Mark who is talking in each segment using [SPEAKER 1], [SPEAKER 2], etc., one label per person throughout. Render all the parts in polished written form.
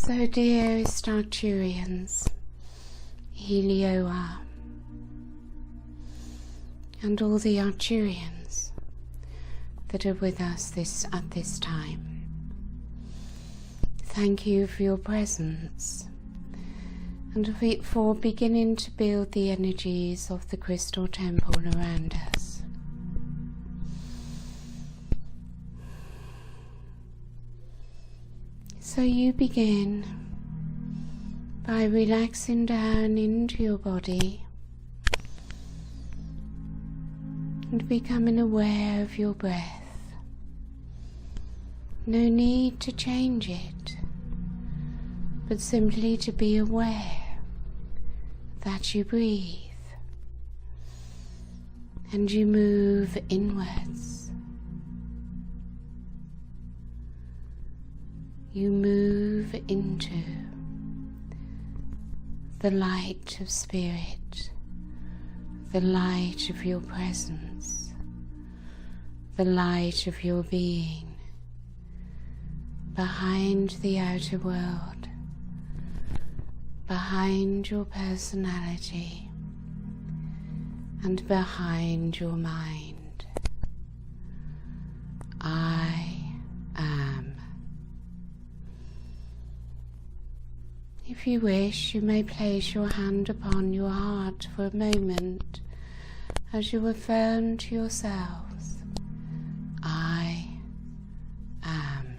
[SPEAKER 1] So dearest Arcturians, Helioa, and all the Arcturians that are with us at this time, thank you for your presence and for beginning to build the energies of the crystal temple around us. So you begin by relaxing down into your body and becoming aware of your breath. No need to change it, but simply to be aware that you breathe and you move inwards. You move into the light of spirit, the light of your presence, the light of your being, behind the outer world, behind your personality, and behind your mind. I am. If you wish, you may place your hand upon your heart for a moment as you affirm to yourselves, I am.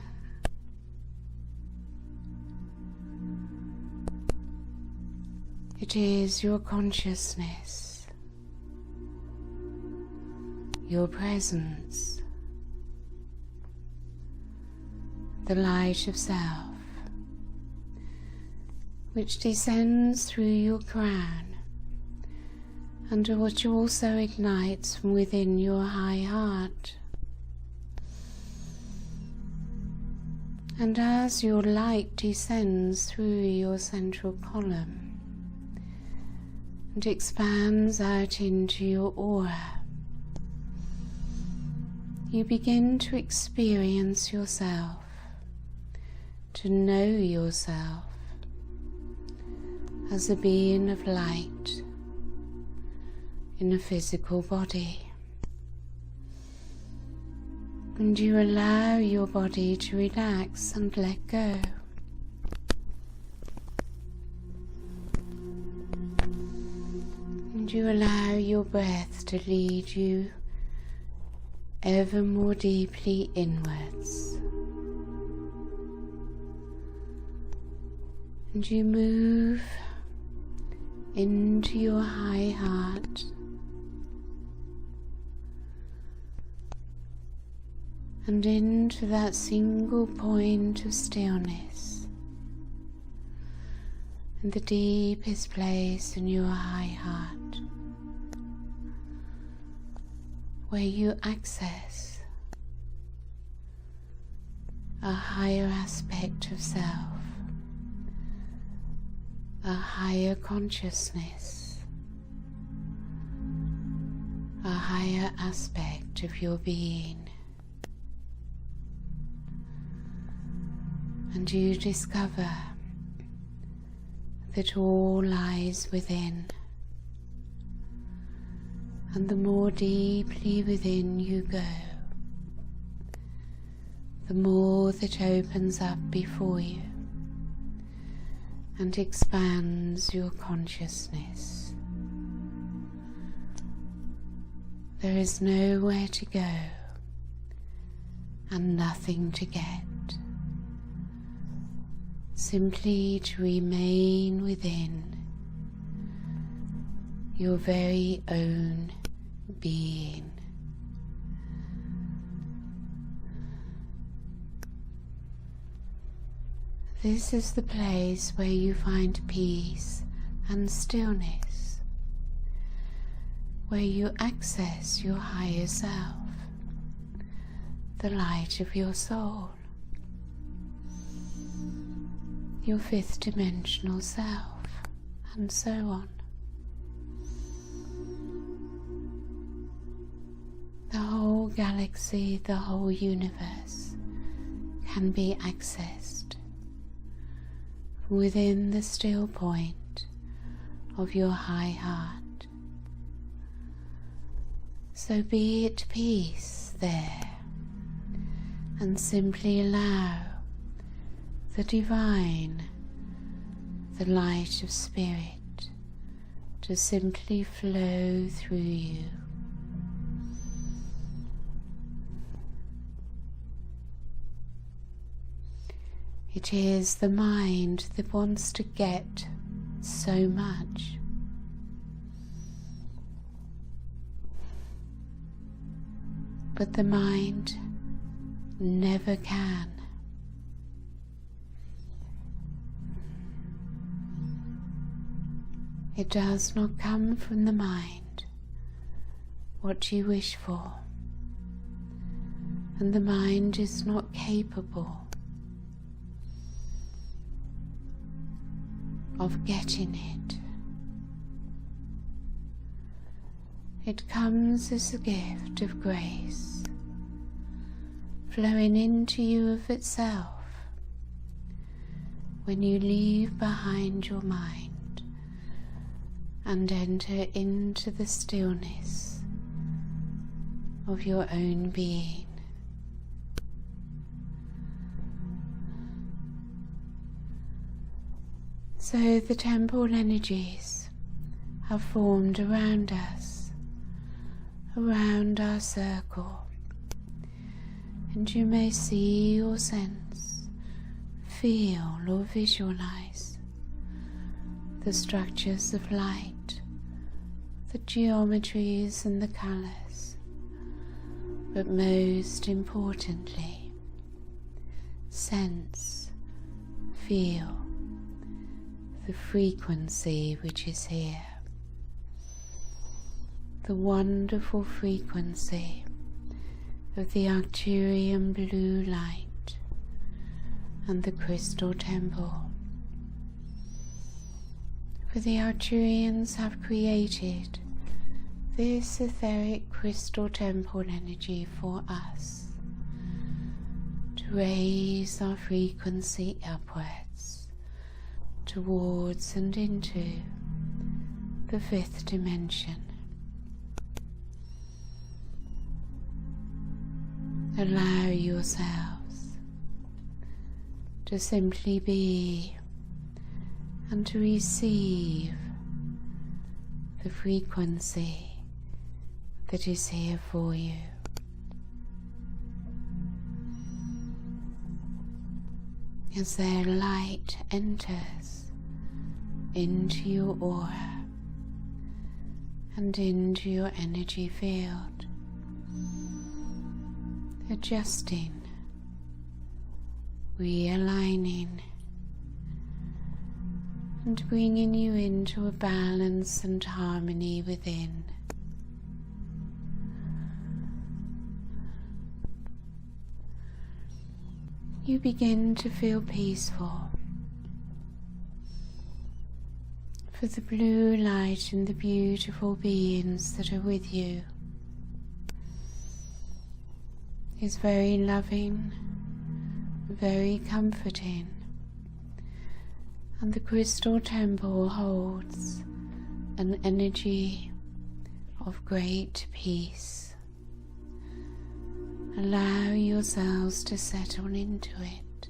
[SPEAKER 1] It is your consciousness, your presence, the light of self, which descends through your crown and which also ignites from within your high heart. And as your light descends through your central column and expands out into your aura, you begin to experience yourself, to know yourself as a being of light in a physical body. And you allow your body to relax and let go. And you allow your breath to lead you ever more deeply inwards. And you move into your high heart, and into that single point of stillness, in the deepest place in your high heart, where you access a higher aspect of self, a higher consciousness, a higher aspect of your being. And you discover that all lies within, and the more deeply within you go, the more that opens up before you and expands your consciousness. There is nowhere to go and nothing to get, simply to remain within your very own being. This is the place where you find peace and stillness, where you access your higher self, the light of your soul, your fifth dimensional self, and so on. The whole galaxy, the whole universe can be accessed within the still point of your high heart. So be at peace there, and simply allow the divine, the light of spirit, to simply flow through you. It is the mind that wants to get so much. But the mind never can. It does not come from the mind what you wish for, and the mind is not capable of getting it. It comes as a gift of grace, flowing into you of itself when you leave behind your mind and enter into the stillness of your own being. So the temple energies have formed around us, around our circle, and you may see or sense, feel or visualize the structures of light, the geometries and the colors, but most importantly, sense, feel the frequency which is here, the wonderful frequency of the Arcturian blue light and the crystal temple. For the Arcturians have created this etheric crystal temple energy for us to raise our frequency upwards towards and into the 5th dimension. Allow yourselves to simply be and to receive the frequency that is here for you. As their light enters into your aura and into your energy field, adjusting, realigning, and bringing you into a balance and harmony within. You begin to feel peaceful, for the blue light and the beautiful beings that are with you is very loving, very comforting, and the crystal temple holds an energy of great peace. Allow yourselves to settle into it,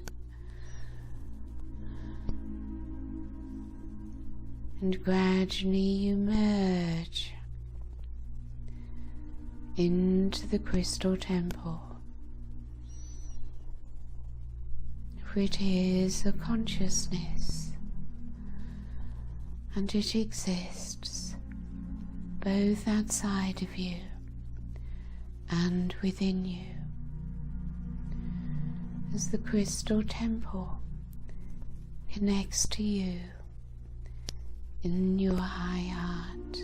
[SPEAKER 1] and gradually you merge into the crystal temple, for it is a consciousness, and it exists both outside of you and within you, as the crystal temple connects to you in your high heart.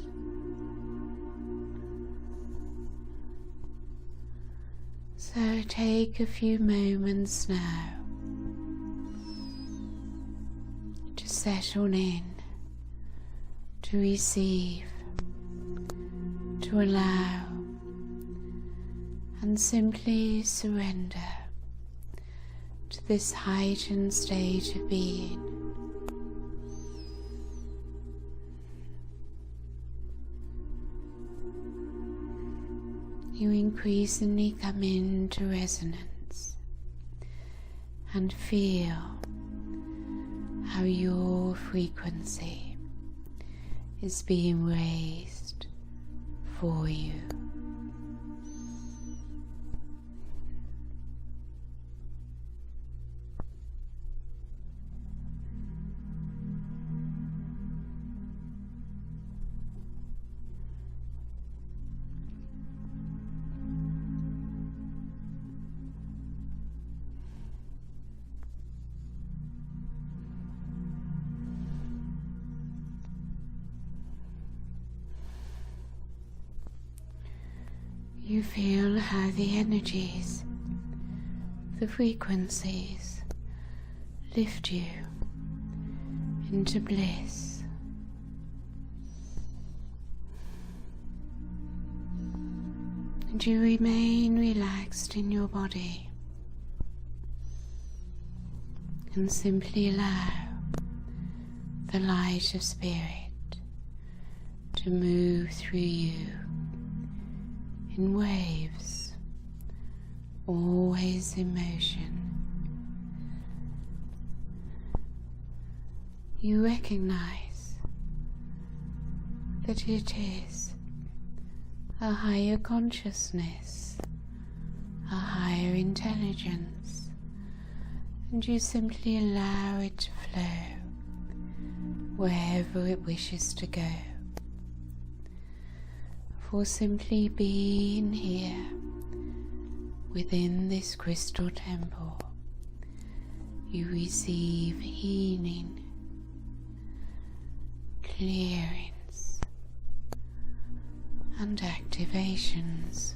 [SPEAKER 1] So take a few moments now to settle in, to receive, to allow, and simply surrender to this heightened state of being you increasingly come into resonance and feel how your frequency is being raised for you. You feel how the energies, the frequencies, lift you into bliss. And you remain relaxed in your body and simply allow the light of spirit to move through you in waves, always in motion. You recognize that it is a higher consciousness, a higher intelligence, and you simply allow it to flow wherever it wishes to go. For simply being here within this crystal temple, you receive healing, clearings, and activations.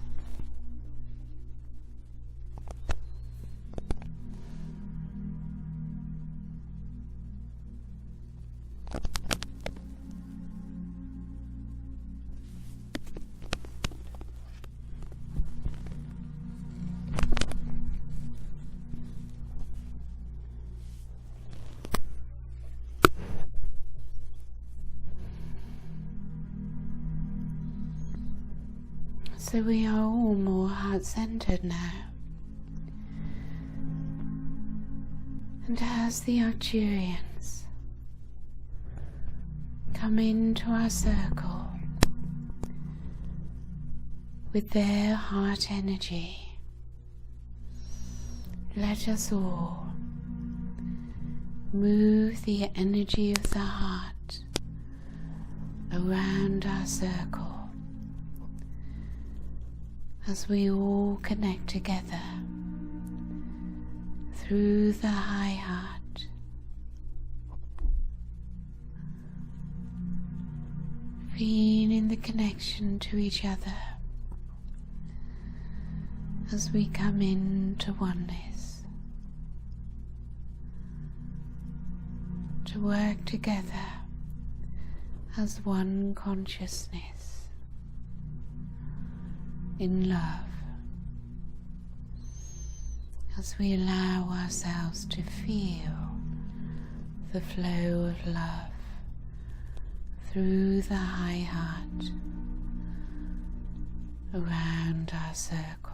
[SPEAKER 1] So we are all more heart-centered now. And as the Arcturians come into our circle with their heart energy, let us all move the energy of the heart around our circle as we all connect together through the high heart, feeling the connection to each other as we come into oneness, to work together as one consciousness in love, as we allow ourselves to feel the flow of love through the high heart around our circle.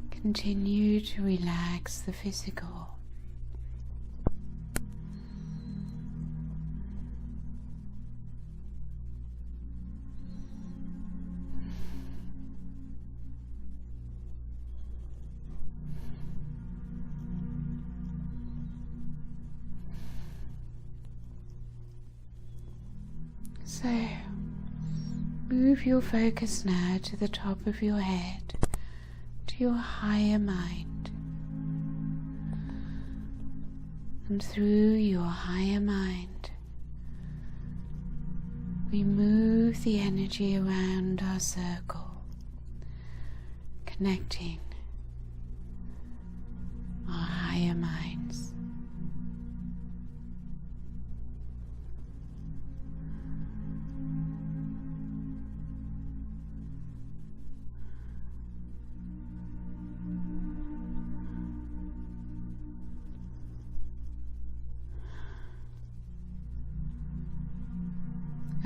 [SPEAKER 1] Continue to relax the physical. So, move your focus now to the top of your head, your higher mind, and through your higher mind we move the energy around our circle, connecting our higher minds.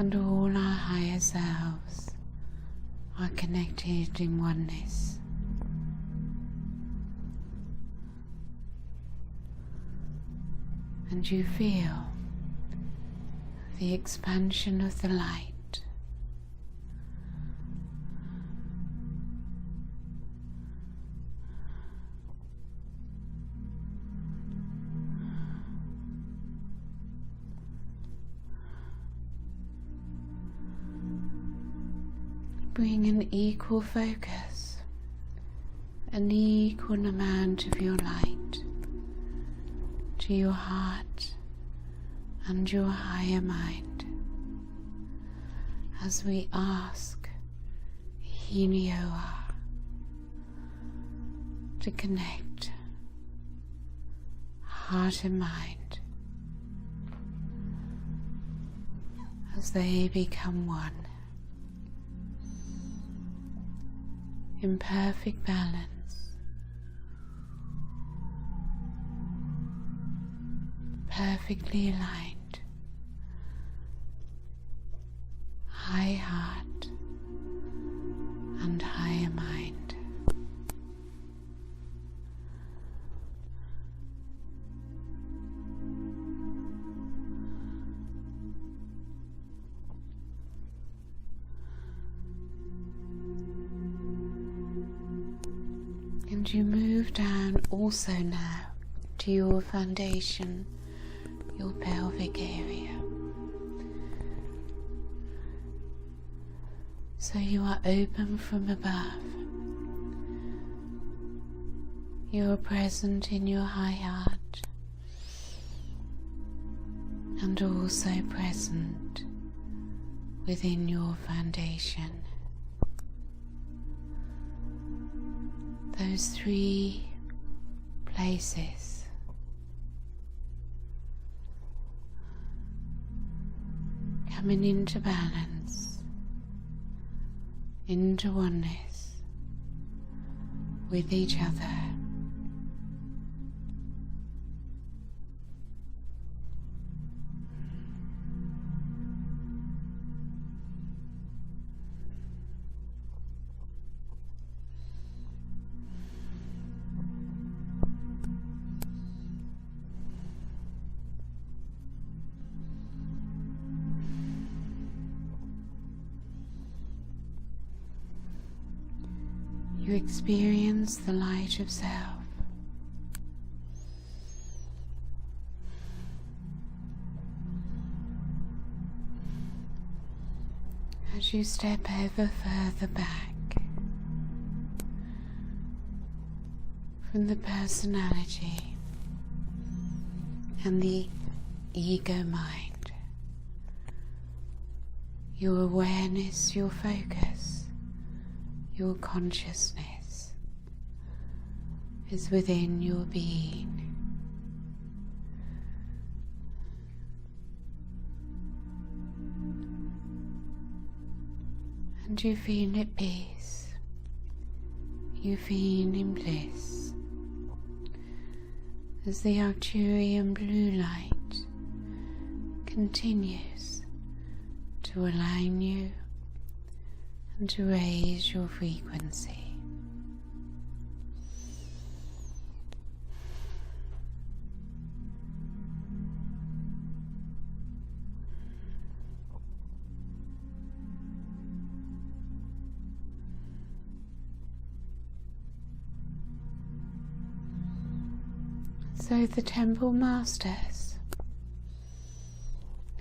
[SPEAKER 1] and all our higher selves are connected in oneness. And you feel the expansion of the light. Bring an equal focus, an equal amount of your light to your heart and your higher mind as we ask Hinioa to connect heart and mind as they become one. In perfect balance, perfectly aligned, high heart and higher mind. And you move down also now to your foundation, your pelvic area. So you are open from above. You are present in your high heart and also present within your foundation. Those three places coming into balance, into oneness with each other. You experience the light of self. As you step ever further back from the personality and the ego mind, your awareness, your focus, your consciousness is within your being. And you feel at peace, you feel in bliss as the Arcturian blue light continues to align you and to raise your frequency. So the temple masters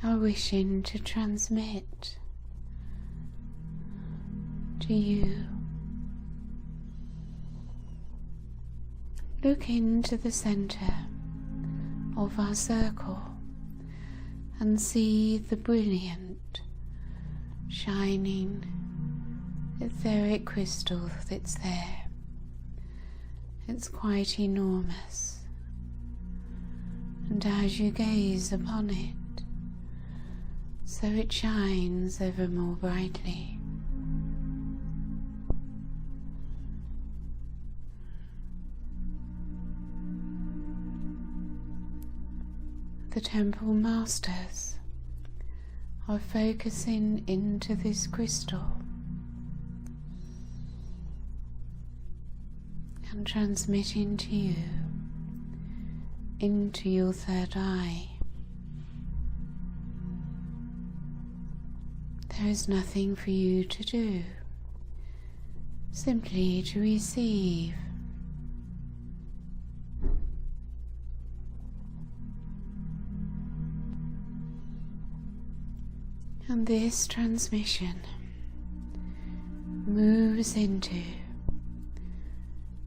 [SPEAKER 1] are wishing to transmit to you. Look into the center of our circle and see the brilliant, shining etheric crystal that's there. It's quite enormous, and as you gaze upon it, so it shines ever more brightly. The temple masters of focusing into this crystal and transmitting to you into your third eye. There is nothing for you to do, simply to receive. And this transmission moves into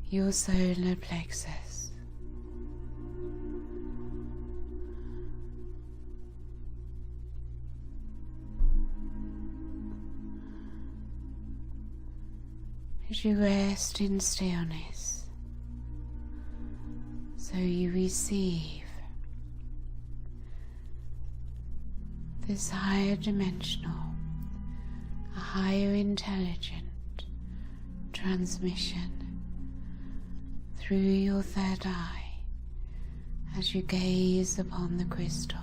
[SPEAKER 1] your solar plexus. As you rest in stillness, so you receive this higher dimensional, a higher intelligent transmission through your third eye as you gaze upon the crystal,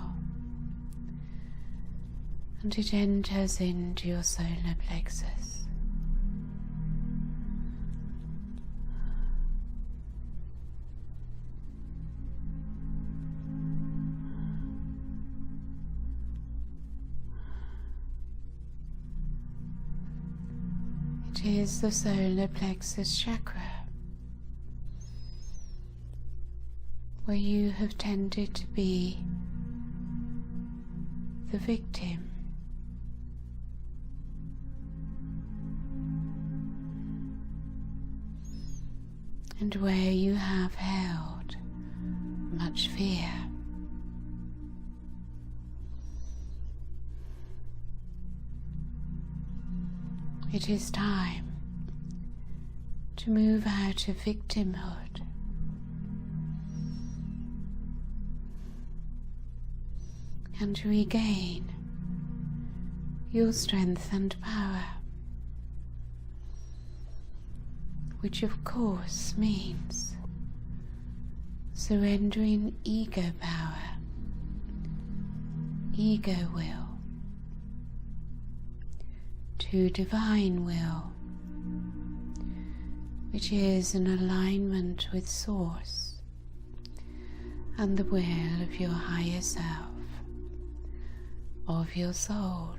[SPEAKER 1] and it enters into your solar plexus. It is the solar plexus chakra, where you have tended to be the victim, and where you have held much fear. It is time to move out of victimhood and to regain your strength and power, which of course means surrendering ego power, ego will, to divine will, which is in alignment with Source and the will of your higher self, of your soul.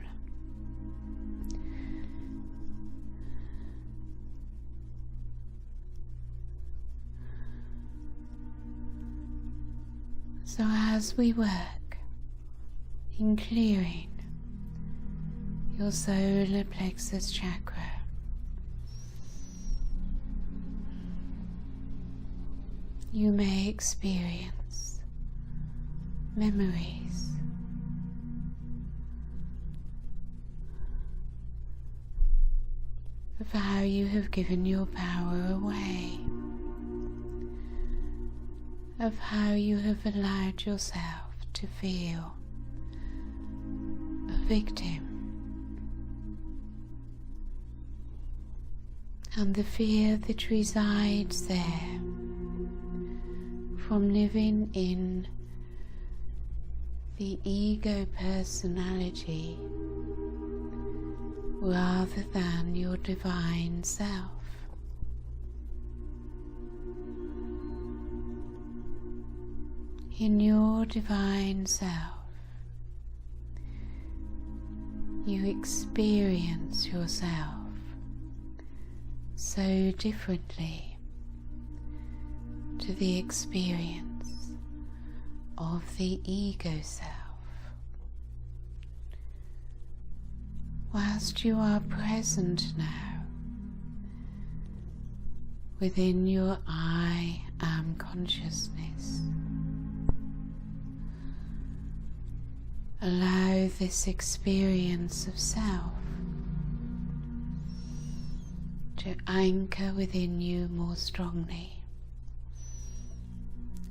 [SPEAKER 1] So as we work in clearing your solar plexus chakra, you may experience memories of how you have given your power away, of how you have allowed yourself to feel a victim, and the fear that resides there from living in the ego personality rather than your divine self. In your divine self, you experience yourself so differently to the experience of the ego self. Whilst you are present now within your I am consciousness, allow this experience of self to anchor within you more strongly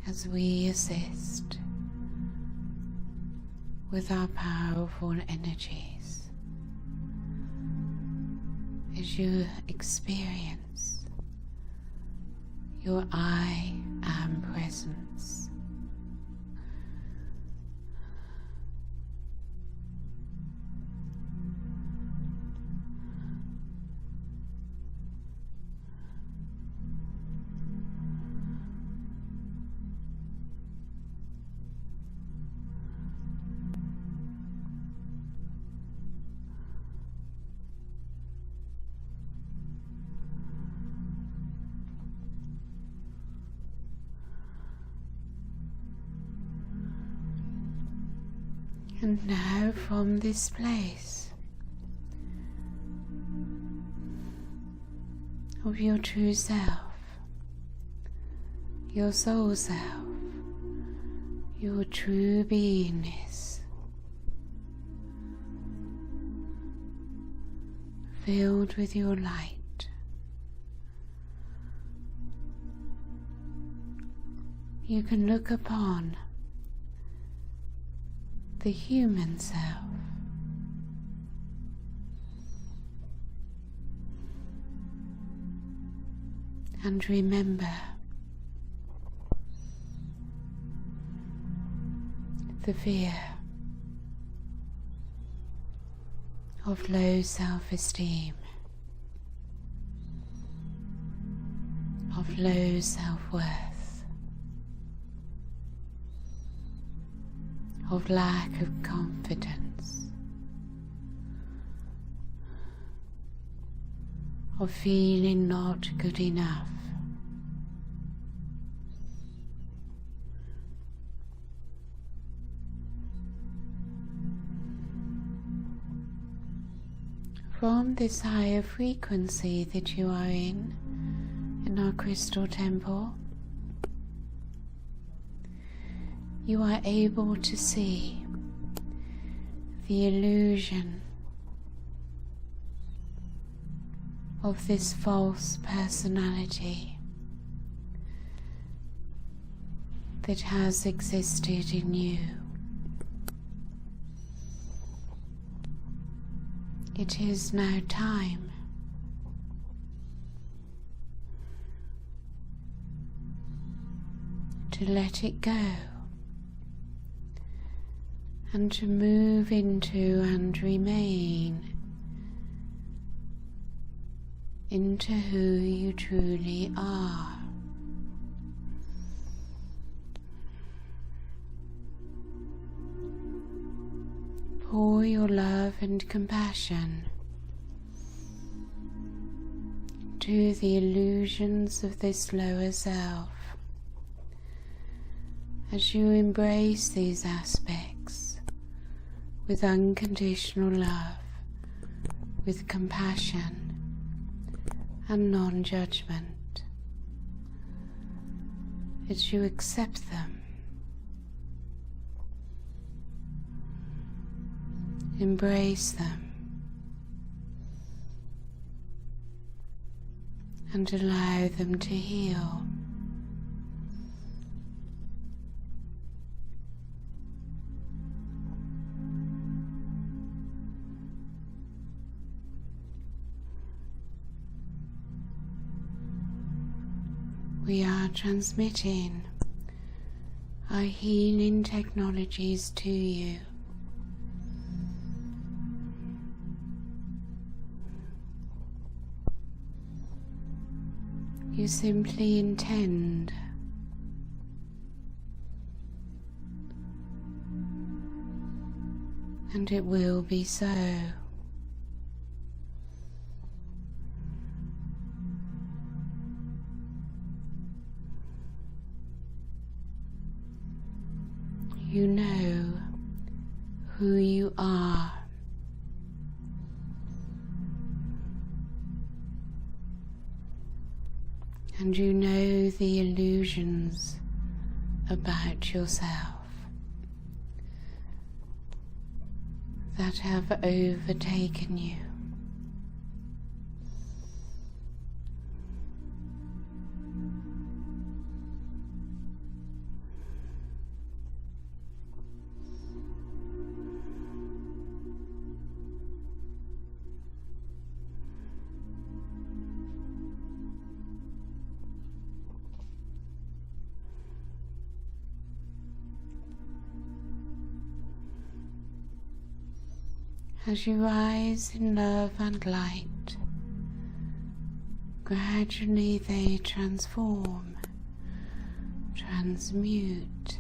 [SPEAKER 1] as we assist with our powerful energies, as you experience your I am presence. And now from this place of your true self, your soul self, your true beingness, filled with your light, you can look upon the human self and remember the fear of low self-esteem, of low self-worth, of lack of confidence, of feeling not good enough. From this higher frequency that you are in our crystal temple, you are able to see the illusion of this false personality that has existed in you. It is now time to let it go and to move into and remain into who you truly are. Pour your love and compassion to the illusions of this lower self as you embrace these aspects with unconditional love, with compassion and non-judgment, as you accept them. Embrace them and allow them to heal. We are transmitting our healing technologies to you. You simply intend and it will be so. You know who you are. And you know the illusions about yourself that have overtaken you. As you rise in love and light, gradually they transform, transmute,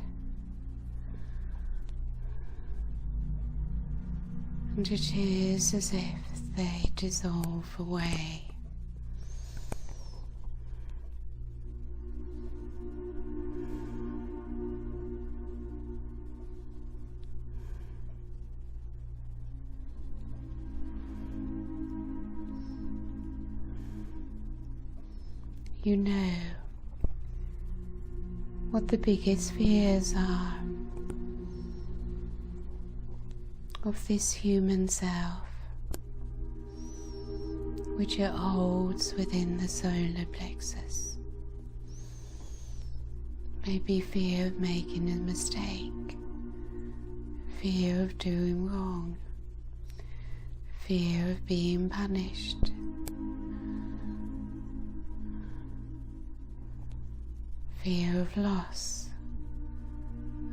[SPEAKER 1] and it is as if they dissolve away. You know what the biggest fears are of this human self, which it holds within the solar plexus. Maybe fear of making a mistake, fear of doing wrong, fear of being punished, fear of loss,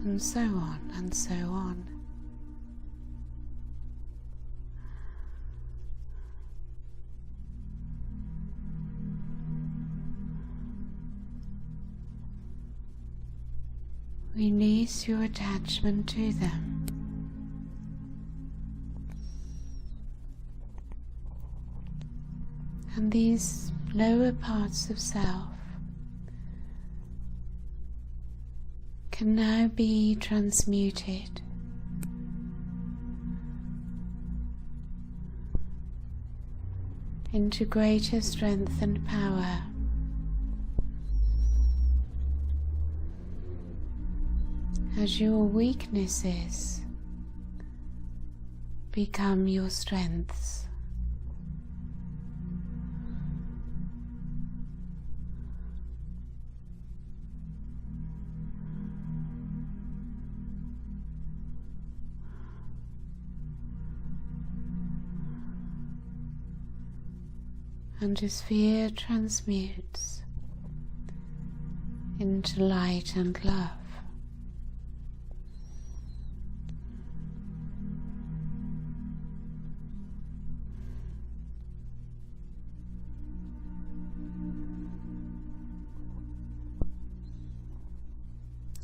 [SPEAKER 1] and so on and so on. Release your attachment to them. And these lower parts of self can now be transmuted into greater strength and power. As your weaknesses become your strengths. And as fear transmutes into light and love,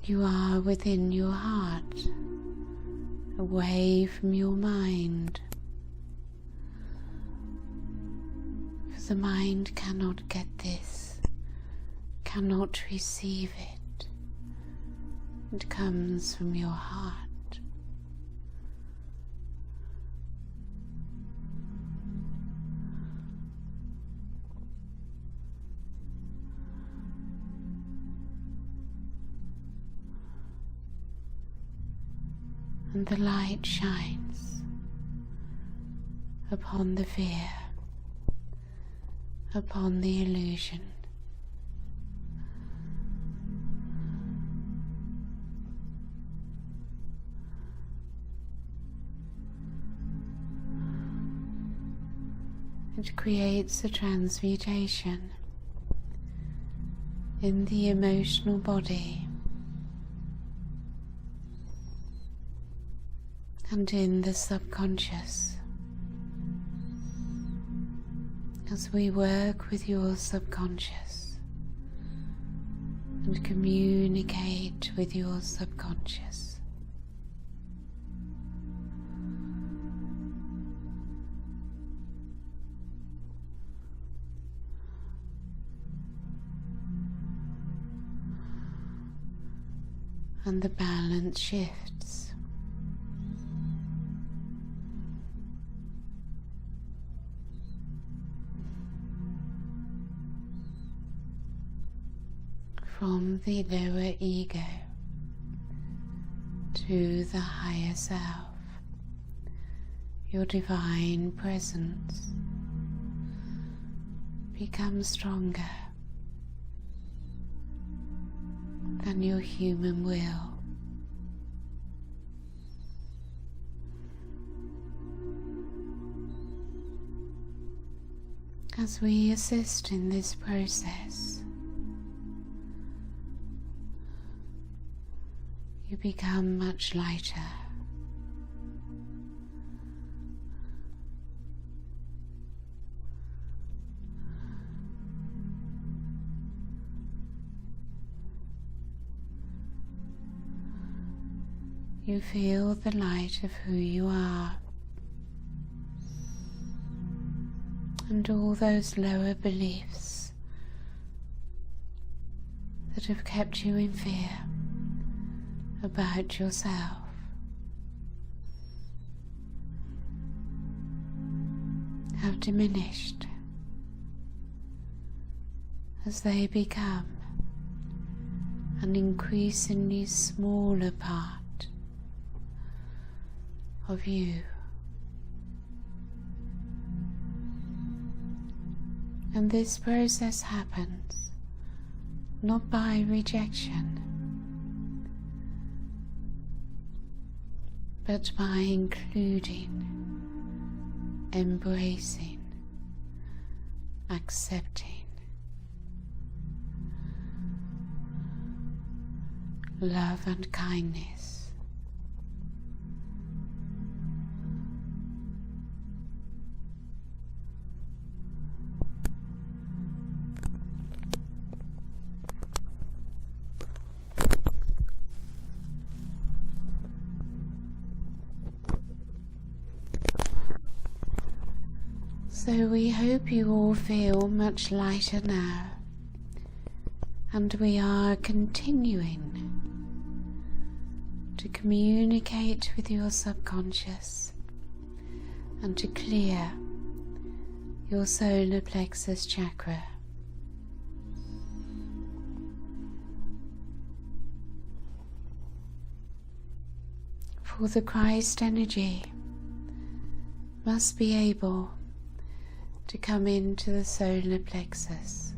[SPEAKER 1] you are within your heart, away from your mind. For the mind cannot get this, cannot receive it. It comes from your heart. And the light shines upon the fear, upon the illusion. It creates a transmutation in the emotional body and in the subconscious. As we work with your subconscious and communicate with your subconscious, and the balance shifts. From the lower ego to the higher self, your divine presence becomes stronger than your human will. As we assist in this process, you become much lighter. You feel the light of who you are, and all those lower beliefs that have kept you in fear about yourself have diminished as they become an increasingly smaller part of you. And this process happens not by rejection, but by including, embracing, accepting, love and kindness. So we hope you all feel much lighter now, and we are continuing to communicate with your subconscious and to clear your solar plexus chakra. For the Christ energy must be able to come into the solar plexus.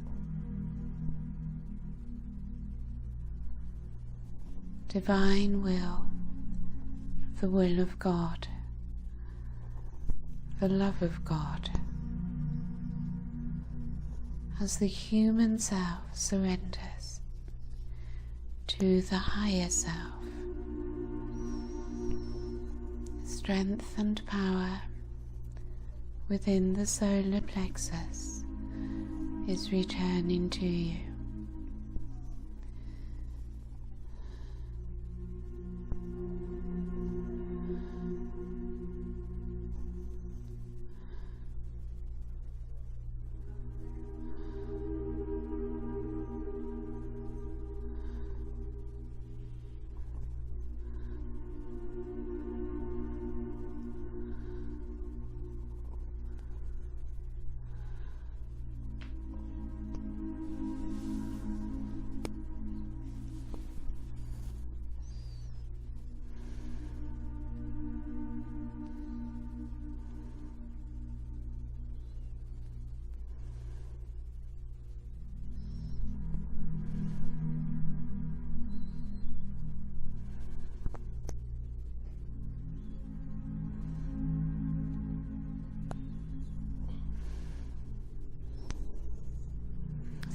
[SPEAKER 1] Divine will, the will of God, the love of God, as the human self surrenders to the higher self. Strength and power within the solar plexus is returning to you.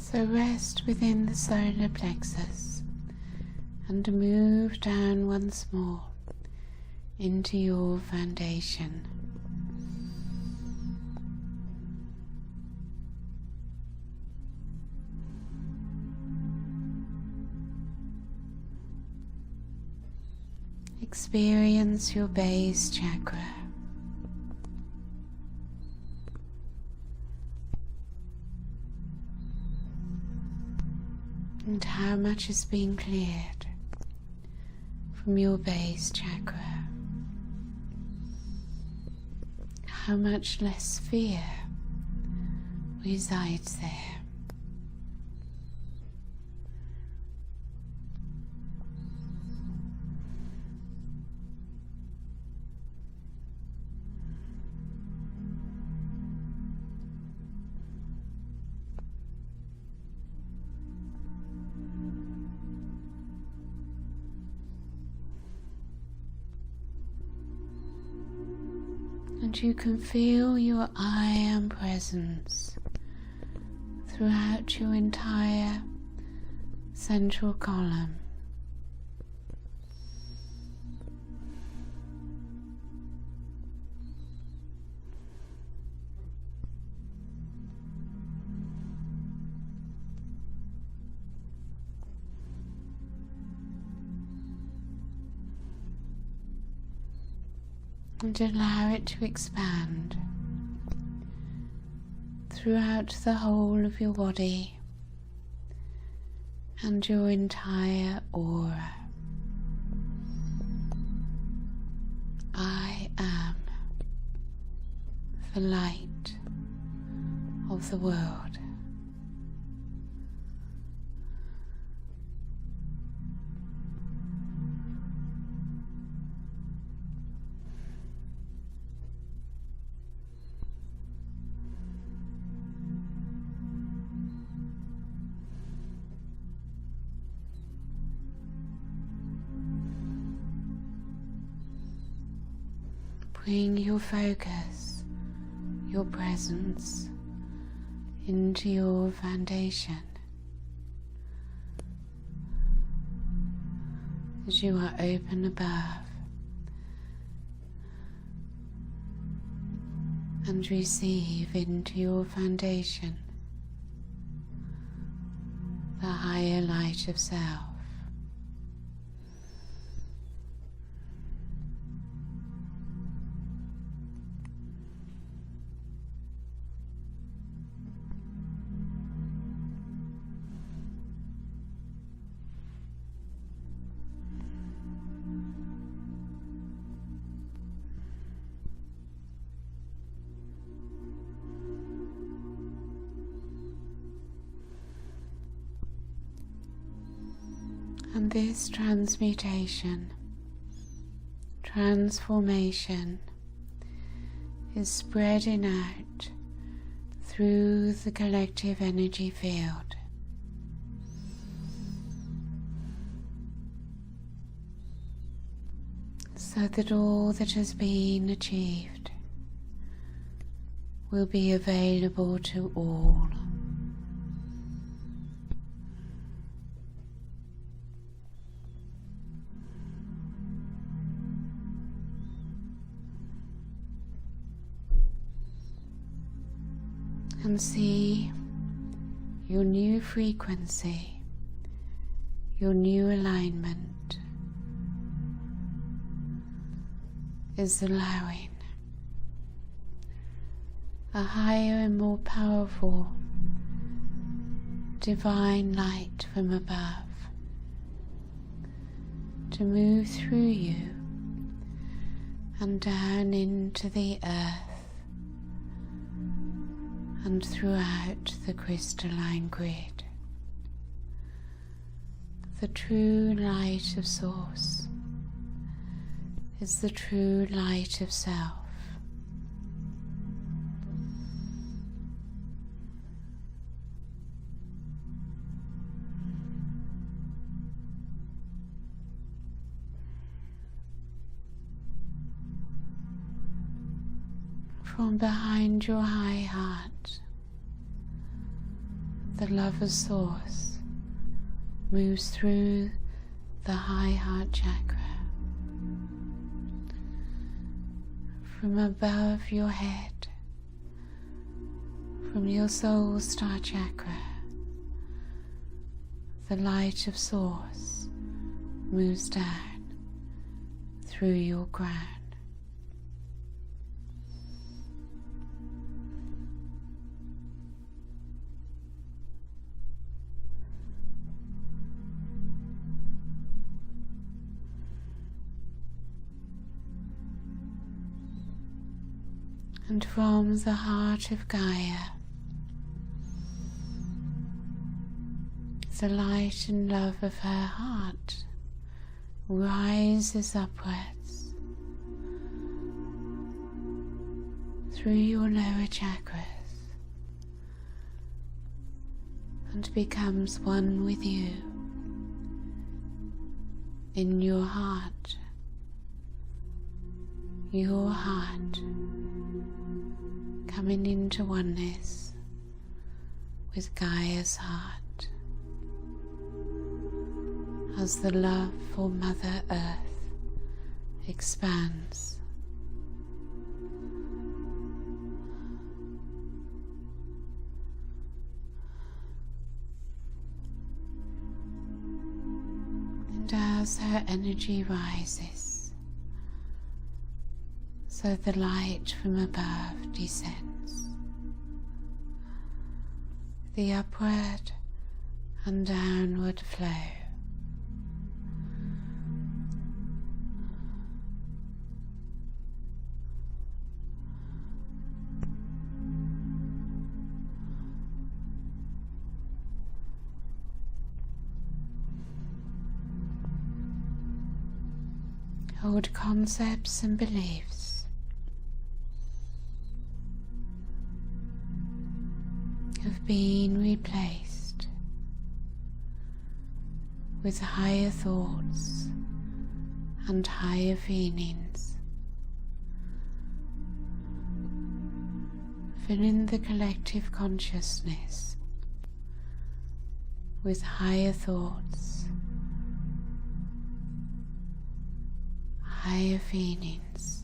[SPEAKER 1] So rest within the solar plexus and move down once more into your foundation. Experience your base chakra. And how much is being cleared from your base chakra? How much less fear resides there? And you can feel your I Am presence throughout your entire central column. And allow it to expand throughout the whole of your body and your entire aura. I am the light of the world. Bring your focus, your presence into your foundation as you are open above and receive into your foundation the higher light of self. And this transmutation, transformation is spreading out through the collective energy field. So that all that has been achieved will be available to all. And see your new frequency, your new alignment is allowing a higher and more powerful divine light from above to move through you and down into the earth and throughout the crystalline grid. The true light of Source is the true light of Self. From behind your high heart, the love of Source moves through the high heart chakra. From above your head, from your soul star chakra, the light of Source moves down through your crown. And from the heart of Gaia, the light and love of her heart rises upwards through your lower chakras and becomes one with you in your heart. Your heart coming into oneness with Gaia's heart as the love for Mother Earth expands. And as her energy rises, so the light from above descends. The upward and downward flow. Old concepts and beliefs have been replaced with higher thoughts and higher feelings filling the collective consciousness with higher thoughts, higher feelings.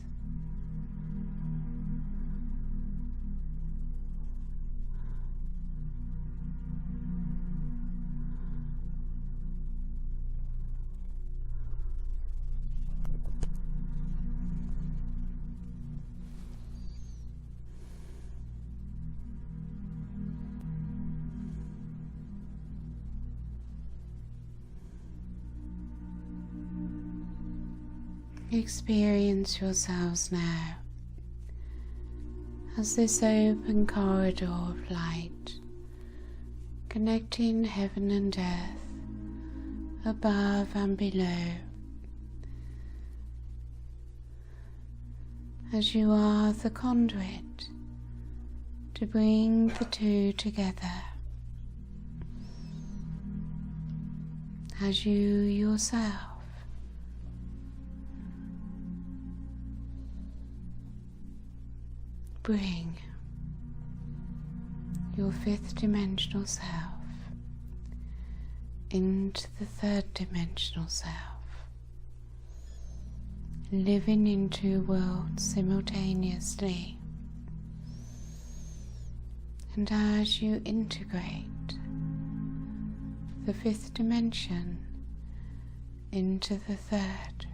[SPEAKER 1] Experience yourselves now as this open corridor of light connecting heaven and earth, above and below, as you are the conduit to bring the two together, as you yourself bring your fifth dimensional self into the third dimensional self, living in two worlds simultaneously. And as you integrate the fifth dimension into the third,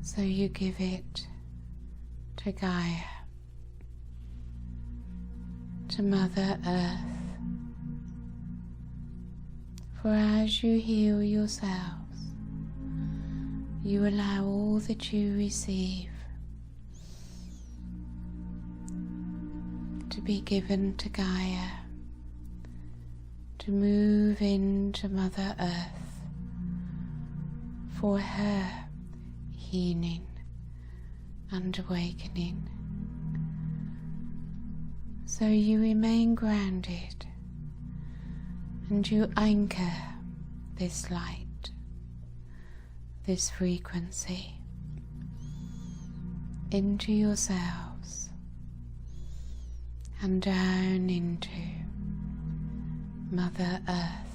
[SPEAKER 1] so you give it to Gaia, to Mother Earth. For as you heal yourselves, you allow all that you receive to be given to Gaia, to move into Mother Earth for her healing and awakening. So you remain grounded and you anchor this light, this frequency into yourselves and down into Mother Earth.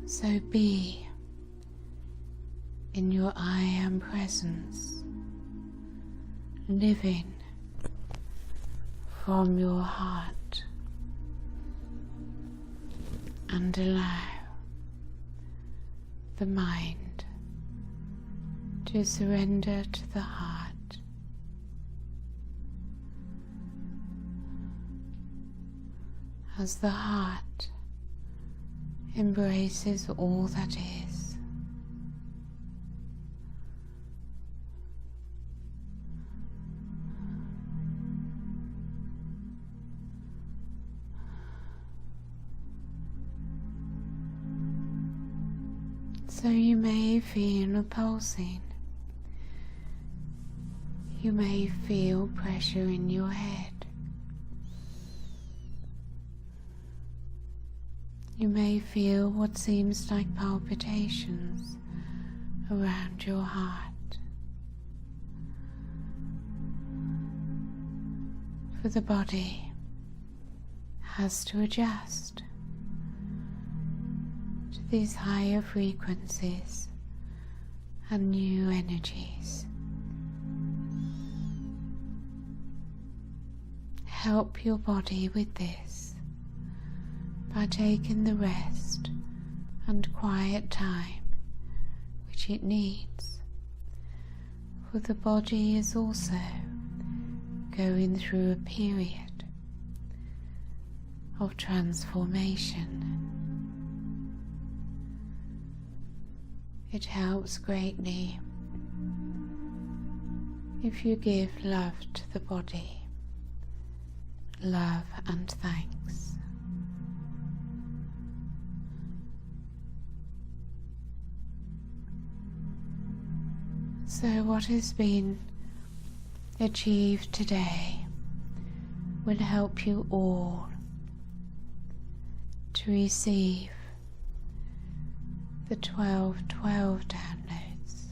[SPEAKER 1] So be in your I Am presence, living from your heart, and allow the mind to surrender to the heart. As the heart embraces all that is. So you may feel a pulsing. You may feel pressure in your head. You may feel what seems like palpitations around your heart. For the body has to adjust to these higher frequencies and new energies. Help your body with this by taking the rest and quiet time which it needs, for the body is also going through a period of transformation. It helps greatly if you give love to the body, love and thanks. So what has been achieved today will help you all to receive the 1212 downloads.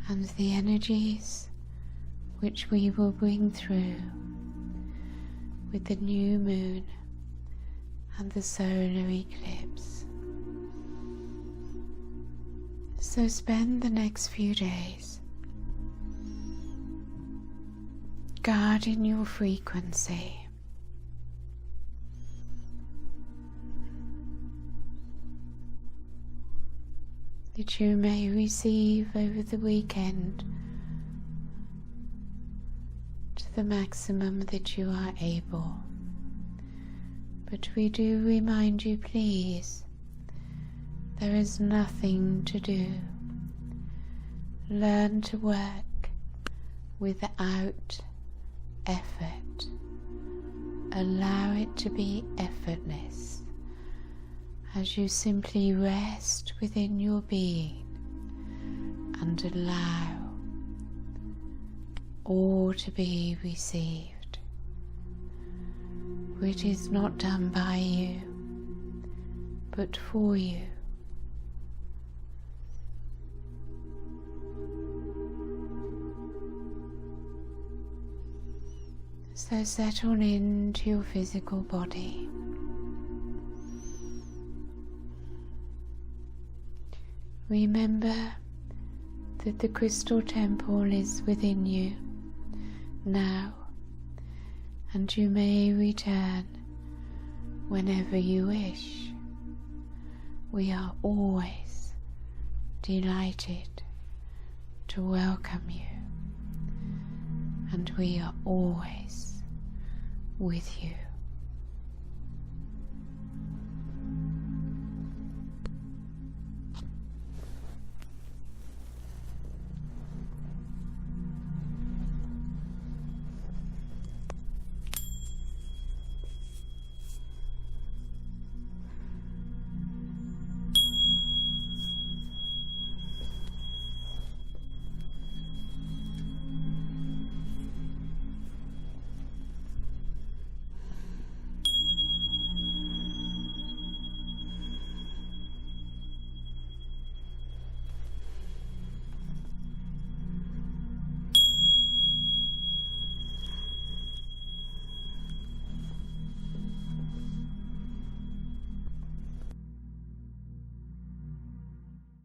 [SPEAKER 1] And the energies which we will bring through with the new moon and the solar eclipse. So spend the next few days guarding your frequency, that you may receive over the weekend to the maximum that you are able. But we do remind you, please, there is nothing to do. Learn to work without effort. Allow it to be effortless as you simply rest within your being and allow all to be received. For it is not done by you, but for you. So settle into your physical body. Remember that the crystal temple is within you now, and you may return whenever you wish. We are always delighted to welcome you, and we are always with you.